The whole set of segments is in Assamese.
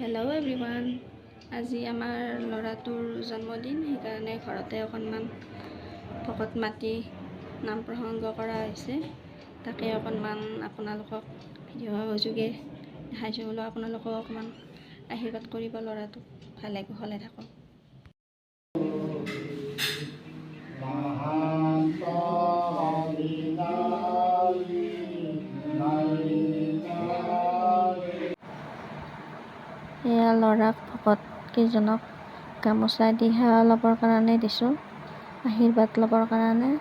Hello' everyone. আজি আমাৰ ল'ৰাটোৰ জন্মদিন, সেইকাৰণে ঘৰতে অকণমান ভকত মাতি নাম প্ৰসংগ কৰা হৈছে। তাকে অকণমান আপোনালোকক ভিডিঅ' সহযোগে দেখাইছোঁ বোলো, আপোনালোকেও অকণমান আশীৰ্বাদ কৰিব ল'ৰাটোক ভালে কুশলে থাকক। এয়া ল'ৰাক ভকত কেইজনক গামোচা দি সেৱা ল'বৰ কাৰণে দিছোঁ, আশীৰ্বাদ ল'বৰ কাৰণে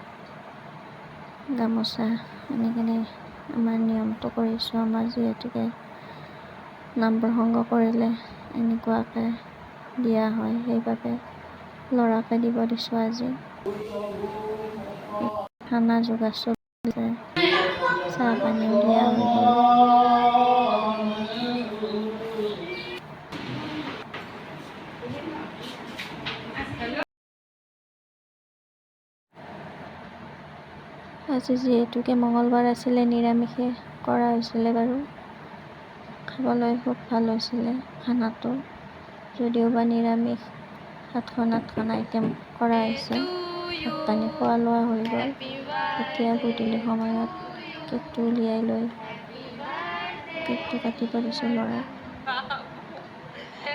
গামোচা আনি কিনে আমাৰ নিয়মটো কৰিছোঁ। আমাৰ যিহেতুকে নাম প্ৰসংগ কৰিলে এনেকুৱাকৈ দিয়া হয়, সেইবাবে ল'ৰাকে দিব দিছোঁ। আজি খানা যোগাৰ চলিছে, চাহ পানীও দিয়া হৈ গ'ল। আজি যিহেতুকে মঙলবাৰ আছিলে, নিৰামিষে কৰা হৈছিলে বাৰু। খাবলৈ খুব ভাল হৈছিলে খানাটো, যদিও বা নিৰামিষ 7খন-8খন আইটেম কৰা হৈছে। ভাত পানী খোৱা লোৱা হৈ গ'ল। এতিয়া গধূলি সময়ত কেকটো উলিয়াই লৈ কেকটো কাটিব দিছোঁ ল'ৰাক।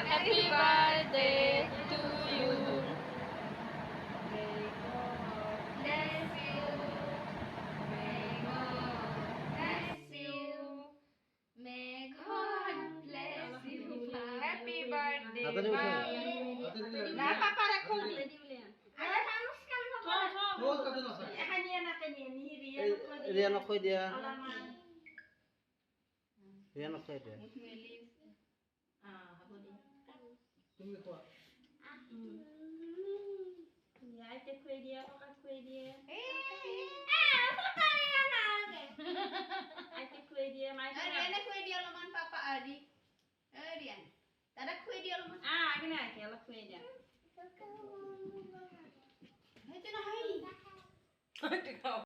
Happy birthday to you. May God bless you. May God bless you. May God bless you. Happy birthday. Na papa rakho. Ada namaskar papa. Ehaniya na kaniya ni riya na khoi dia. Riya na khoi dia. তুমি কোৱা আইতে খুৱাই দিয়া, ককাক খুৱাই দিয়ে, আইতে খুৱাই দিয়ে, মাইকে এনে খুৱাই দিয়ে অলপমান, পাপা আদি ৰিয়ান দাদাক খুৱাই দিয়ে অলপমান, আগিনে আইতে অলপ খুৱাই দিয়া, সেইটো নহয়।